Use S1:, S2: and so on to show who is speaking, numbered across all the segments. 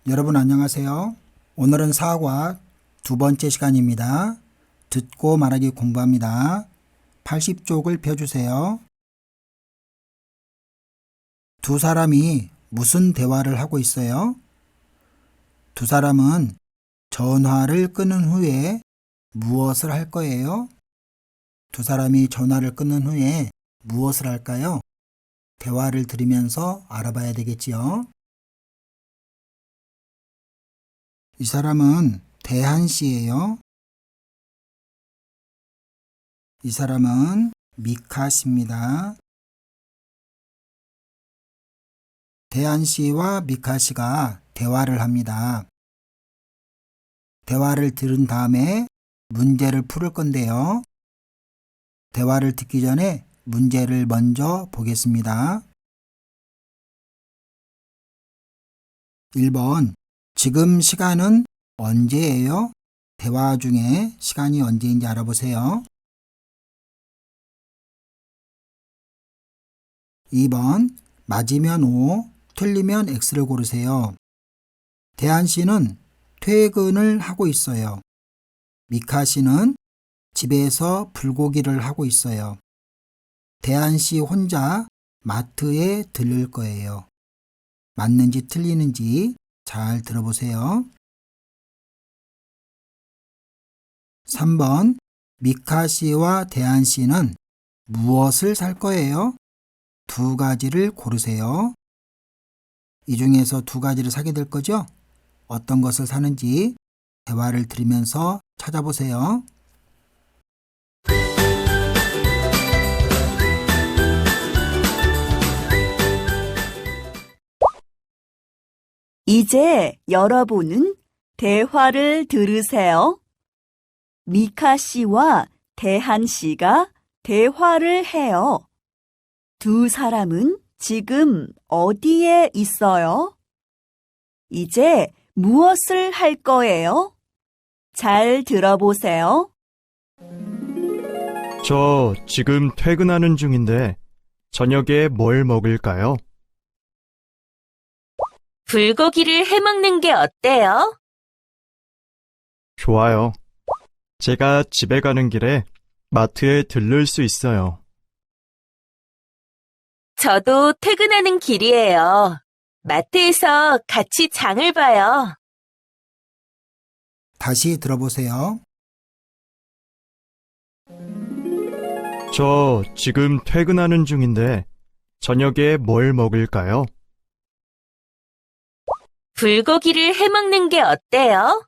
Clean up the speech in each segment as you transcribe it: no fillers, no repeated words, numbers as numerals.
S1: 여러분 안녕하세요. 오늘은 사과 두 번째 시간입니다. 듣고 말하기 공부합니다. 80쪽을 펴주세요. 두 사람이 무슨 대화를 하고 있어요? 두 사람은 전화를 끊은 후에 무엇을 할 거예요? 두 사람이 전화를 끊은 후에 무엇을 할까요? 대화를 들으면서 알아봐야 되겠지요. 이 사람은 대한 씨예요. 이 사람은 미카 씨입니다. 대한 씨와 미카 씨가 대화를 합니다. 대화를 들은 다음에 문제를 풀을 건데요. 대화를 듣기 전에 문제를 먼저 보겠습니다. 1번. 지금 시간은 언제예요? 대화 중에 시간이 언제인지 알아보세요. 2번. 맞으면 O, 틀리면 X를 고르세요. 대한 씨는 퇴근을 하고 있어요. 미카 씨는 집에서 불고기를 하고 있어요. 대한 씨 혼자 마트에 들를 거예요. 맞는지 틀리는지 잘 들어보세요. 3번. 미카 씨와 대한 씨는 무엇을 살 거예요? 두 가지를 고르세요. 이 중에서 두 가지를 사게 될 거죠? 어떤 것을 사는지 대화를 들으면서 찾아보세요.
S2: 이제 여러분은 대화를 들으세요. 미카 씨와 대한 씨가 대화를 해요. 두 사람은 지금 어디에 있어요? 이제 무엇을 할 거예요? 잘 들어보세요.
S3: 저 지금 퇴근하는 중인데 저녁에 뭘 먹을까요?
S4: 불고기를 해먹는 게 어때요?
S3: 좋아요. 제가 집에 가는 길에 마트에 들를 수 있어요.
S4: 저도 퇴근하는 길이에요. 마트에서 같이 장을 봐요.
S1: 다시 들어보세요.
S3: 저 지금 퇴근하는 중인데 저녁에 뭘 먹을까요?
S4: 불고기를 해먹는 게 어때요?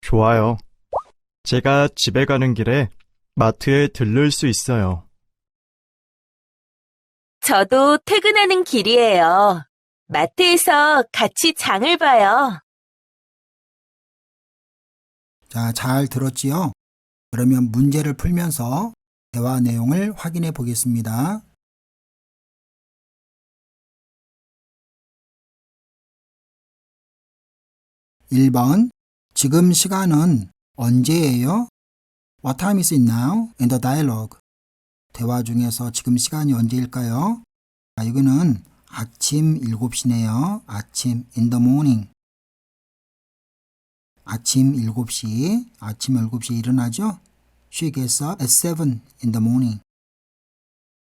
S3: 좋아요. 제가 집에 가는 길에 마트에 들를 수 있어요.
S4: 저도 퇴근하는 길이에요. 마트에서 같이 장을 봐요.
S1: 자, 잘 들었지요? 그러면 문제를 풀면서 대화 내용을 확인해 보겠습니다. (1번) 지금 시간은 언제예요? What time is it now? In the dialogue. 대화 중에서 지금 시간이 언제일까요? 이거는 아침 7시네요. 아침 in the morning. 아침 7시. 아침 7시에 일어나죠? She gets up at 7 in the morning.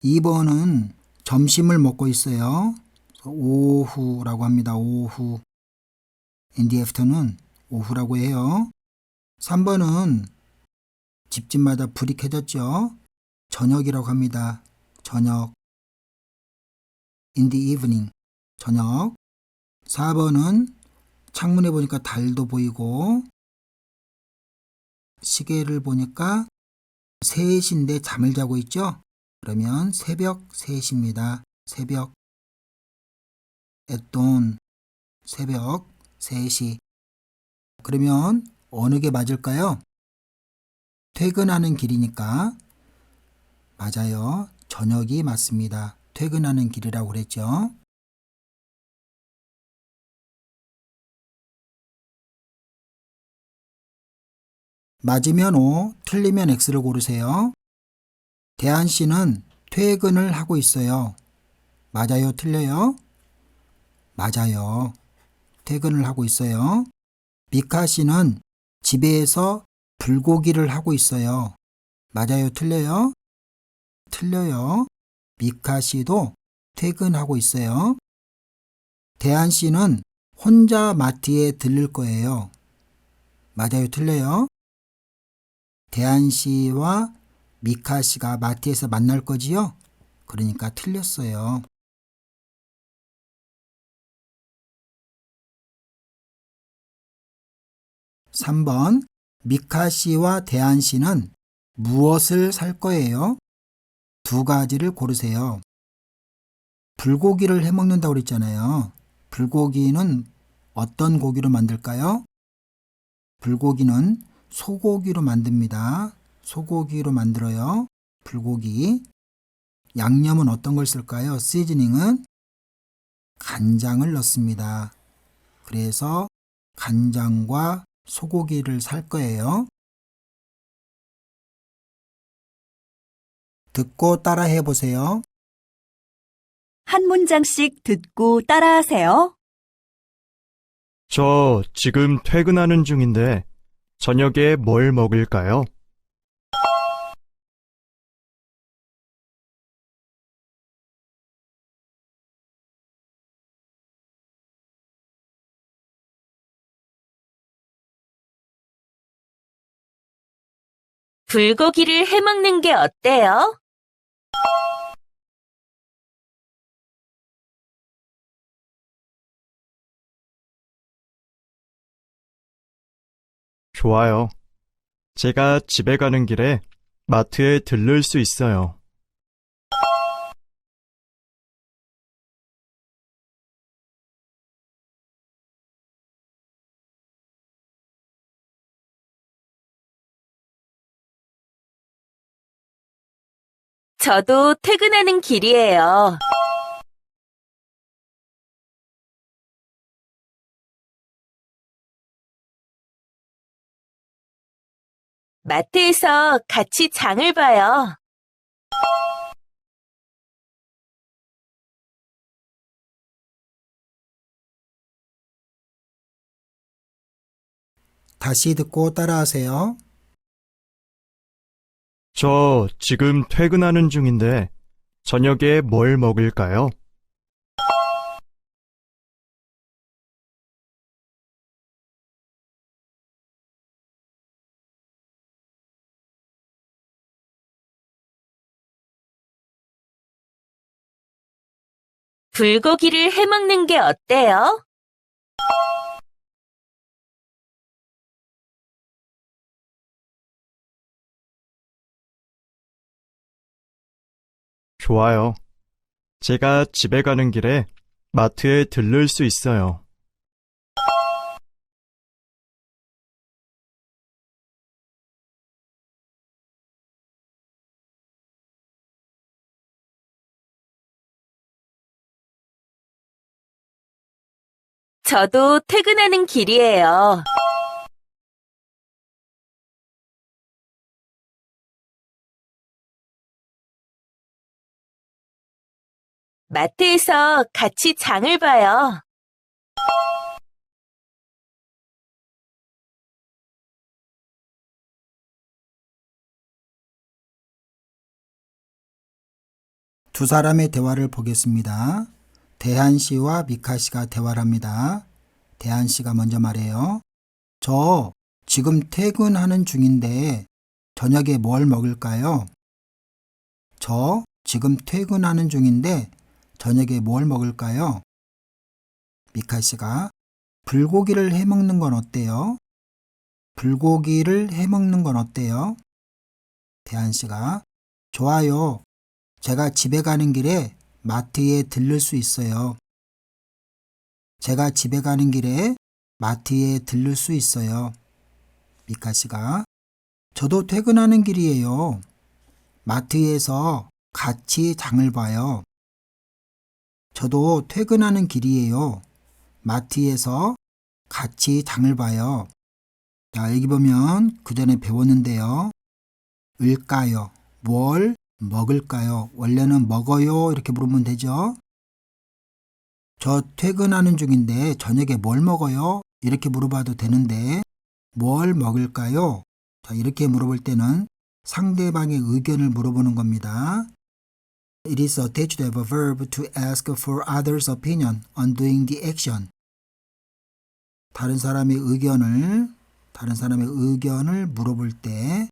S1: 2번은 점심을 먹고 있어요. 오후라고 합니다. 오후. In the afternoon. 오후라고 해요. 3번은 집집마다 불이 켜졌죠. 저녁이라고 합니다. 저녁. In the evening. 저녁. 4번은 창문에 보니까 달도 보이고 시계를 보니까 3시인데 잠을 자고 있죠. 그러면 새벽 3시입니다. 새벽. At dawn. 새벽 3시. 그러면 어느 게 맞을까요? 퇴근하는 길이니까 맞아요. 저녁이 맞습니다. 퇴근하는 길이라고 그랬죠. 맞으면 O, 틀리면 X를 고르세요. 대한 씨는 퇴근을 하고 있어요. 맞아요, 틀려요? 맞아요. 퇴근을 하고 있어요. 미카 씨는 집에서 불고기를 하고 있어요. 맞아요, 틀려요? 틀려요. 미카 씨도 퇴근하고 있어요. 대한 씨는 혼자 마트에 들를 거예요. 맞아요, 틀려요? 대한 씨와 미카 씨가 마트에서 만날 거지요? 그러니까 틀렸어요. 3번 미카 씨와 대한 씨는 무엇을 살 거예요? 두 가지를 고르세요. 불고기를 해 먹는다고 그랬잖아요. 불고기는 어떤 고기로 만들까요? 불고기는 소고기로 만듭니다. 소고기로 만들어요. 불고기. 양념은 어떤 걸 쓸까요? 시즈닝은 간장을 넣습니다. 그래서 간장과 소고기를 살 거예요. 듣고 따라해 보세요.
S2: 한 문장씩 듣고 따라하세요.
S3: 저 지금 퇴근하는 중인데 저녁에 뭘 먹을까요?
S4: 불고기를 해 먹는 게 어때요?
S3: 좋아요. 제가 집에 가는 길에 마트에 들를 수 있어요.
S4: 저도 퇴근하는 길이에요. 마트에서 같이 장을 봐요.
S1: 다시 듣고 따라하세요.
S3: 저 지금 퇴근하는 중인데 저녁에 뭘 먹을까요?
S4: 불고기를 해 먹는 게 어때요?
S3: 좋아요. 제가 집에 가는 길에 마트에 들를 수 있어요.
S4: 저도 퇴근하는 길이에요. 마트에서 같이 장을 봐요.
S1: 두 사람의 대화를 보겠습니다. 대한 씨와 미카 씨가 대화를 합니다. 대한 씨가 먼저 말해요. 저 지금 퇴근하는 중인데 저녁에 뭘 먹을까요? 저 지금 퇴근하는 중인데 저녁에 뭘 먹을까요? 미카 씨가 불고기를 해 먹는 건 어때요? 불고기를 해 먹는 건 어때요? 대한 씨가 좋아요. 제가 집에 가는 길에 마트에 들를 수 있어요. 제가 집에 가는 길에 마트에 들를 수 있어요. 미카 씨가 저도 퇴근하는 길이에요. 마트에서 같이 장을 봐요. 저도 퇴근하는 길이에요. 마트에서 같이 장을 봐요. 자, 여기 보면 그 전에 배웠는데요. 을까요? 뭘 먹을까요? 원래는 먹어요 이렇게 물으면 되죠. 저 퇴근하는 중인데 저녁에 뭘 먹어요? 이렇게 물어봐도 되는데 뭘 먹을까요? 자, 이렇게 물어볼 때는 상대방의 의견을 물어보는 겁니다. It is attached to have a verb to ask for others' opinion on doing the action. 다른 사람의 의견을 물어볼 때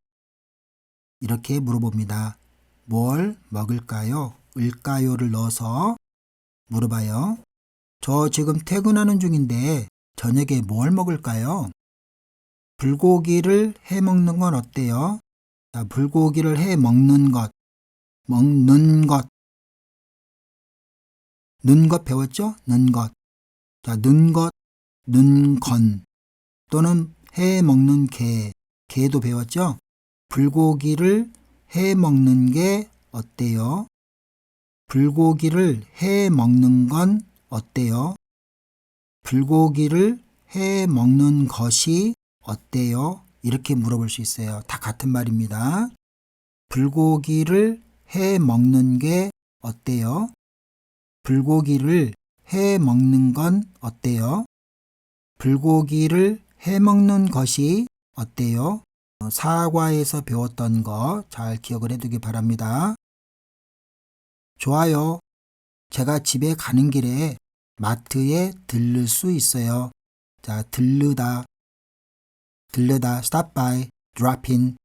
S1: 이렇게 물어봅니다. 뭘 먹을까요? 을까요를 넣어서 물어봐요. 저 지금 퇴근하는 중인데 저녁에 뭘 먹을까요? 불고기를 해 먹는 건 어때요? 자, 불고기를 해 먹는 것. 는 것 배웠죠? 는 것. 자, 는 것, 는 건. 또는 해 먹는 개도 배웠죠? 불고기를 해 먹는 게 어때요? 불고기를 해 먹는 건 어때요? 불고기를 해 먹는 것이 어때요? 이렇게 물어볼 수 있어요. 다 같은 말입니다. 불고기를 해 먹는 게 어때요? 불고기를 해 먹는 건 어때요? 불고기를 해 먹는 것이 어때요? 사과에서 배웠던 거 잘 기억을 해두기 바랍니다. 좋아요. 제가 집에 가는 길에 마트에 들를 수 있어요. 자, 들르다, stop by, drop in,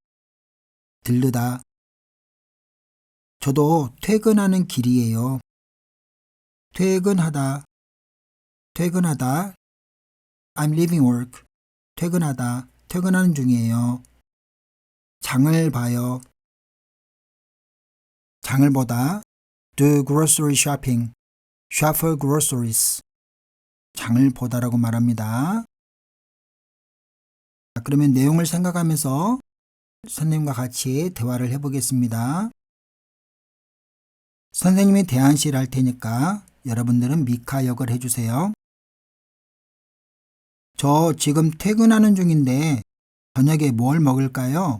S1: 들르다. 저도 퇴근하는 길이에요. 퇴근하다, I'm leaving work. 퇴근하는 중이에요. 장을 봐요. 장을 보다, do grocery shopping, shop for groceries. 장을 보다라고 말합니다. 그러면 내용을 생각하면서 선생님과 같이 대화를 해보겠습니다. 선생님이 대안시를 할 테니까 여러분들은 미카 역을 해주세요. 저 지금 퇴근하는 중인데 저녁에 뭘 먹을까요?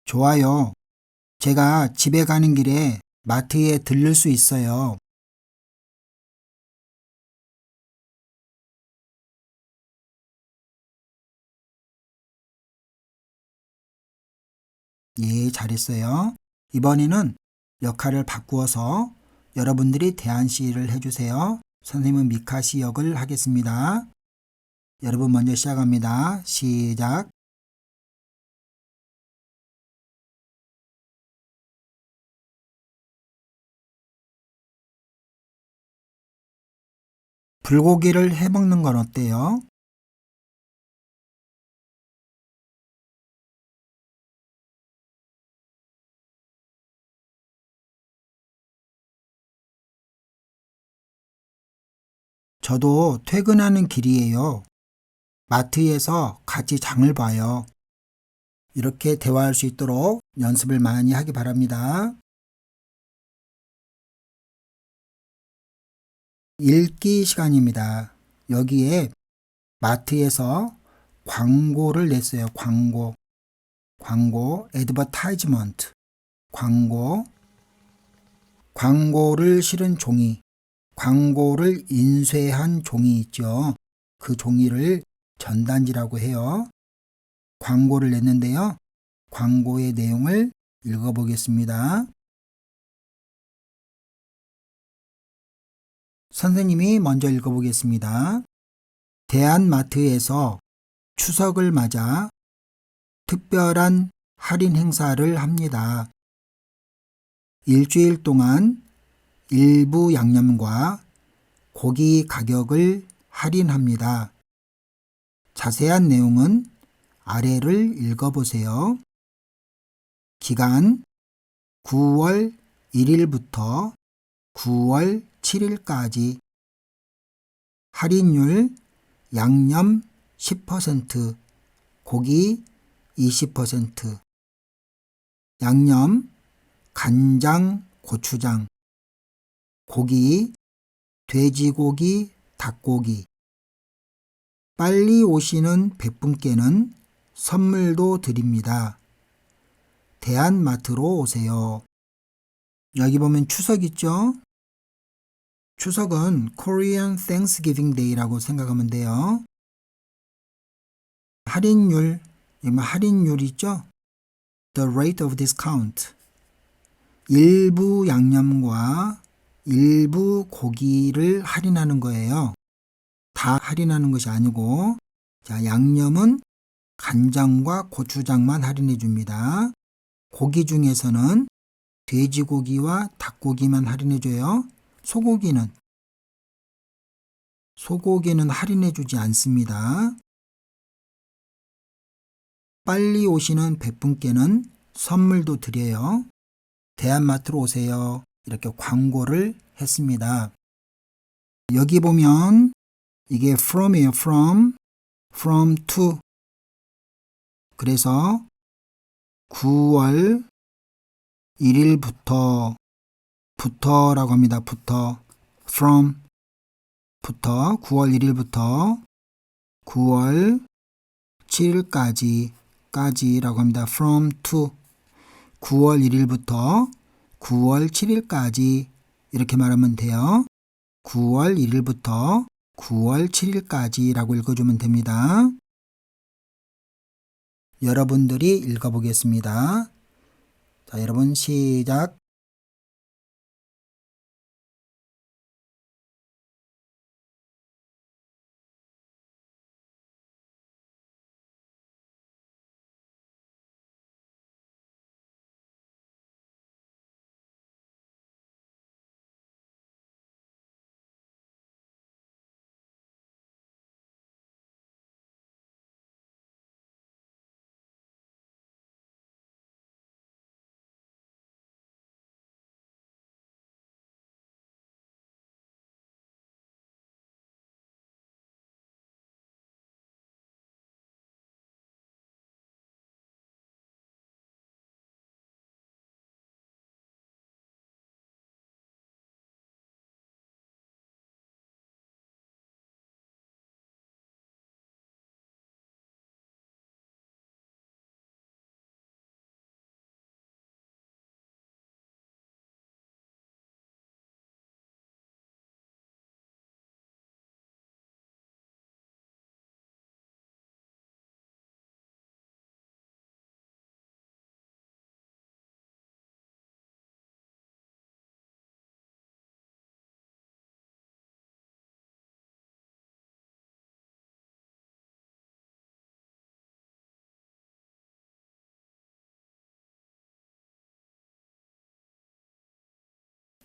S1: 좋아요. 제가 집에 가는 길에 마트에 들를 수 있어요. 예, 잘했어요. 이번에는 역할을 바꾸어서 여러분들이 대안시를 해주세요. 선생님은 미카시 역을 하겠습니다. 여러분 먼저 시작합니다. 시작. 불고기를 해 먹는 건 어때요? 저도 퇴근하는 길이에요. 마트에서 같이 장을 봐요. 이렇게 대화할 수 있도록 연습을 많이 하기 바랍니다. 읽기 시간입니다. 여기에 마트에서 광고를 냈어요. 광고, advertisement, 광고를 실은 종이, 광고를 인쇄한 종이 있죠. 그 종이를 전단지라고 해요. 광고를 냈는데요. 광고의 내용을 읽어보겠습니다. 선생님이 먼저 읽어보겠습니다. 대한마트에서 추석을 맞아 특별한 할인 행사를 합니다. 일주일 동안 일부 양념과 고기 가격을 할인합니다. 자세한 내용은 아래를 읽어보세요. 기간 9월 1일부터 9월 7일까지. 할인율 양념 10%, 고기 20%. 양념, 간장, 고추장. 고기, 돼지고기, 닭고기. 빨리 오시는 100분께는 선물도 드립니다. 대한마트로 오세요. 여기 보면 추석 있죠? 추석은 Korean Thanksgiving Day라고 생각하면 돼요. 할인율, 할인율 있죠? The rate of discount. 일부 양념과 일부 고기를 할인하는 거예요. 다 할인하는 것이 아니고, 자, 양념은 간장과 고추장만 할인해 줍니다. 고기 중에서는 돼지고기와 닭고기만 할인해 줘요. 소고기는 할인해 주지 않습니다. 빨리 오시는 100분께는 선물도 드려요. 대한마트로 오세요. 이렇게 광고를 했습니다. 여기 보면 이게 from이에요. from to. 그래서 9월 1일부터 부터라고 합니다. from 부터 9월 1일부터 9월 7일까지라고 합니다. from to 9월 1일부터 9월 7일까지 이렇게 말하면 돼요. 9월 1일부터 9월 7일까지라고 읽어주면 됩니다. 여러분들이 읽어보겠습니다. 자, 여러분 시작.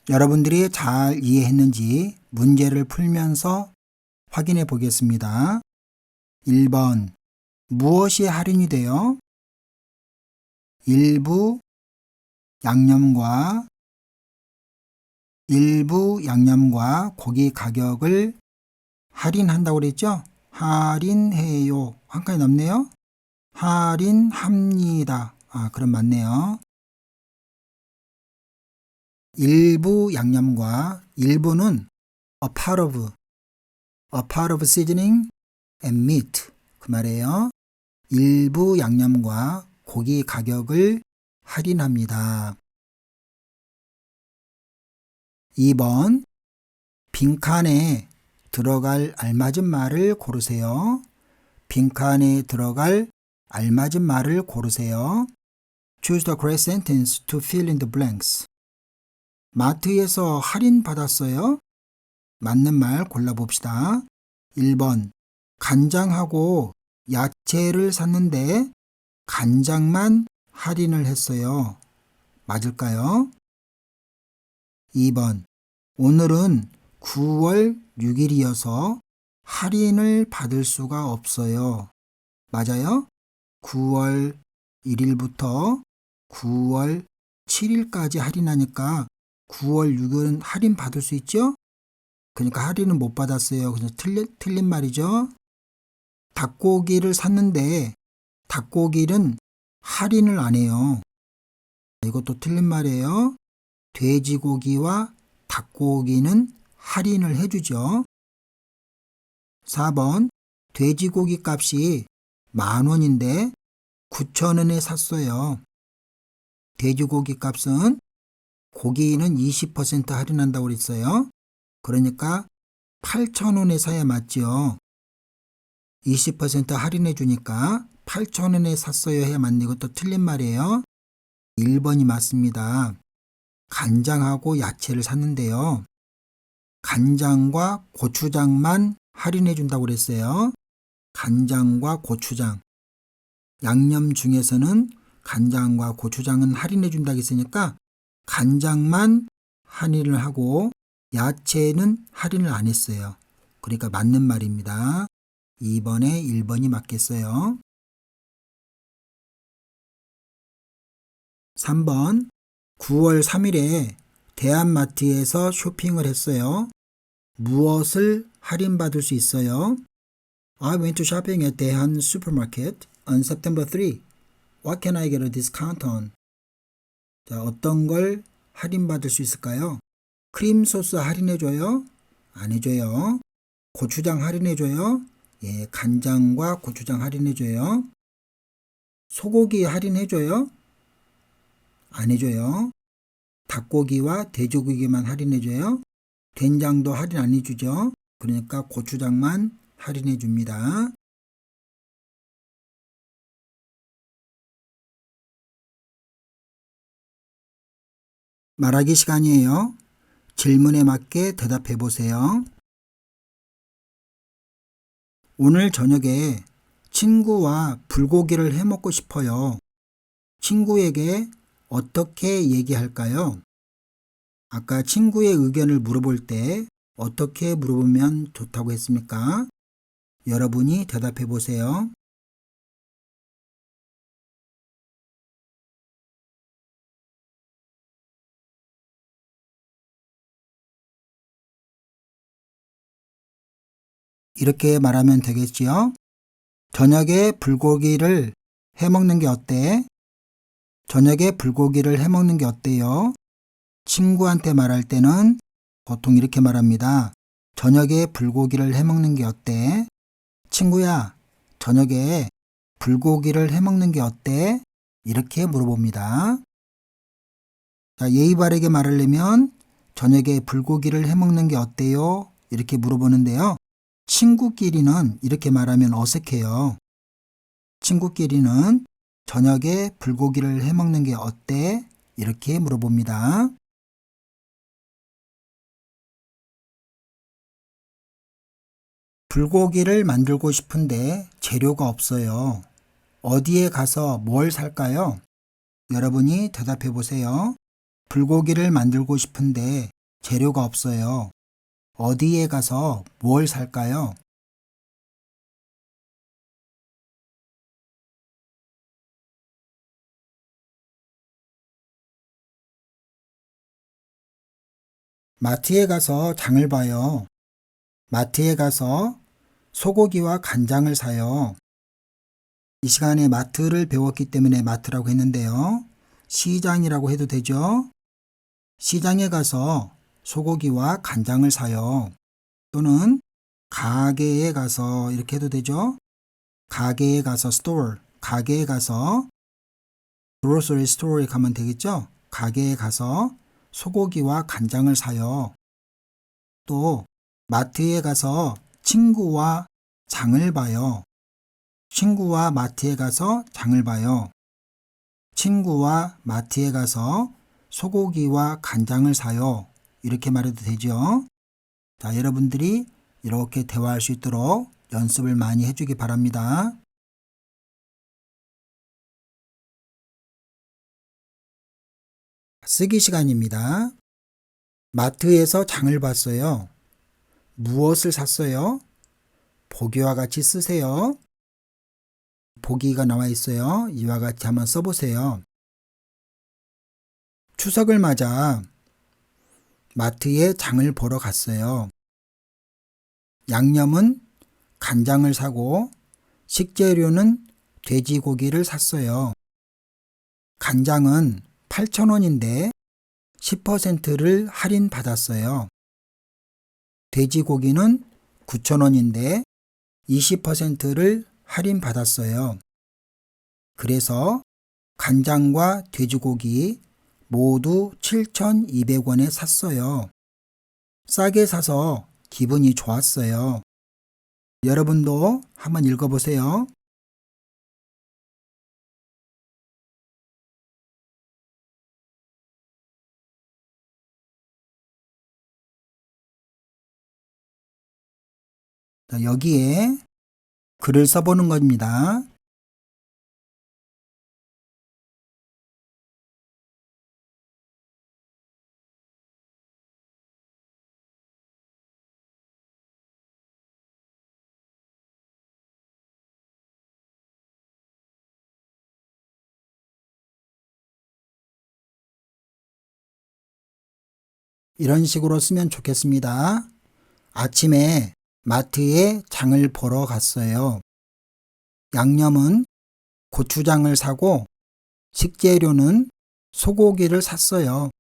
S1: 여러분들이 잘 이해했는지 문제를 풀면서 확인해 보겠습니다. 1번. 무엇이 할인이 돼요? 일부 양념과 고기 가격을 할인한다고 그랬죠? 할인해요. 한 칸이 남네요. 할인합니다. 그럼 맞네요. 일부 양념과 일부는 a part of seasoning and meat. 그 말이에요. 일부 양념과 고기 가격을 할인합니다. 2번. 빈칸에 들어갈 알맞은 말을 고르세요. 빈칸에 들어갈 알맞은 말을 고르세요. Choose the correct sentence to fill in the blanks. 마트에서 할인 받았어요? 맞는 말 골라봅시다. 1번. 간장하고 야채를 샀는데 간장만 할인을 했어요. 맞을까요? 2번. 오늘은 9월 6일이어서 할인을 받을 수가 없어요. 맞아요? 9월 1일부터 9월 7일까지 할인하니까 9월 6일은 할인 받을 수 있죠? 그러니까 할인은 못 받았어요. 그래서 틀린 말이죠. 닭고기를 샀는데 닭고기는 할인을 안 해요. 이것도 틀린 말이에요. 돼지고기와 닭고기는 할인을 해주죠. 4번. 돼지고기 값이 10,000원인데 9,000원에 샀어요. 돼지고기 값은 고기는 20% 할인한다고 그랬어요. 그러니까 8,000원에 사야 맞죠. 20% 할인해 주니까 8,000원에 샀어요 해야 맞는 것도 틀린 말이에요. 1번이 맞습니다. 간장하고 야채를 샀는데요. 간장과 고추장만 할인해 준다고 그랬어요. 간장과 고추장. 양념 중에서는 간장과 고추장은 할인해 준다고 했으니까 간장만 할인을 하고 야채는 할인을 안 했어요. 그러니까 맞는 말입니다. 2번에 1번이 맞겠어요. 3번 9월 3일에 대한마트에서 쇼핑을 했어요. 무엇을 할인받을 수 있어요? I went to shopping at 대한 supermarket on September 3. What can I get a discount on? 자, 어떤 걸 할인받을 수 있을까요? 크림 소스 할인해줘요? 안 해줘요. 고추장 할인해줘요? 예, 간장과 고추장 할인해줘요. 소고기 할인해줘요? 안 해줘요. 닭고기와 돼지고기만 할인해줘요. 된장도 할인 안 해주죠. 그러니까 고추장만 할인해줍니다. 말하기 시간이에요. 질문에 맞게 대답해 보세요. 오늘 저녁에 친구와 불고기를 해 먹고 싶어요. 친구에게 어떻게 얘기할까요? 아까 친구의 의견을 물어볼 때 어떻게 물어보면 좋다고 했습니까? 여러분이 대답해 보세요. 이렇게 말하면 되겠지요? 저녁에 불고기를 해 먹는 게 어때? 저녁에 불고기를 해 먹는 게 어때요? 친구한테 말할 때는 보통 이렇게 말합니다. 저녁에 불고기를 해 먹는 게 어때? 친구야, 저녁에 불고기를 해 먹는 게 어때? 이렇게 물어봅니다. 자, 예의 바르게 말하려면 저녁에 불고기를 해 먹는 게 어때요? 이렇게 물어보는데요. 친구끼리는 이렇게 말하면 어색해요. 친구끼리는 저녁에 불고기를 해 먹는 게 어때? 이렇게 물어봅니다. 불고기를 만들고 싶은데 재료가 없어요. 어디에 가서 뭘 살까요? 여러분이 대답해 보세요. 불고기를 만들고 싶은데 재료가 없어요. 어디에 가서 뭘 살까요? 마트에 가서 장을 봐요. 마트에 가서 소고기와 간장을 사요. 이 시간에 마트를 배웠기 때문에 마트라고 했는데요. 시장이라고 해도 되죠? 시장에 가서 소고기와 간장을 사요. 또는 가게에 가서 이렇게 해도 되죠? 가게에 가서 store, 가게에 가서 grocery store에 가면 되겠죠? 가게에 가서 소고기와 간장을 사요. 또 마트에 가서 친구와 장을 봐요. 친구와 마트에 가서 장을 봐요. 친구와 마트에 가서 소고기와 간장을 사요. 이렇게 말해도 되죠. 자, 여러분들이 이렇게 대화할 수 있도록 연습을 많이 해주기 바랍니다. 쓰기 시간입니다. 마트에서 장을 봤어요. 무엇을 샀어요? 보기와 같이 쓰세요. 보기가 나와 있어요. 이와 같이 한번 써보세요. 추석을 맞아 마트에 장을 보러 갔어요. 양념은 간장을 사고 식재료는 돼지고기를 샀어요. 간장은 8,000원인데 10%를 할인받았어요. 돼지고기는 9,000원인데 20%를 할인받았어요. 그래서 간장과 돼지고기 모두 7,200원에 샀어요. 싸게 사서 기분이 좋았어요. 여러분도 한번 읽어보세요. 여기에 글을 써보는 겁니다. 이런 식으로 쓰면 좋겠습니다. 아침에 마트에 장을 보러 갔어요. 양념은 고추장을 사고 식재료는 소고기를 샀어요.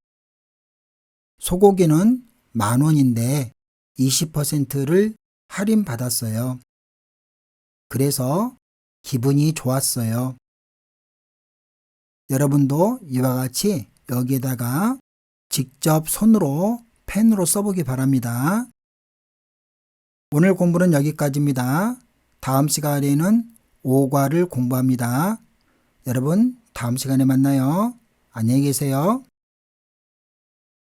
S1: 소고기는 10,000원인데 20%를 할인받았어요. 그래서 기분이 좋았어요. 여러분도 이와 같이 여기에다가 직접 손으로 펜으로 써보기 바랍니다. 오늘 공부는 여기까지입니다. 다음 시간에는 5과를 공부합니다. 여러분, 다음 시간에 만나요. 안녕히 계세요.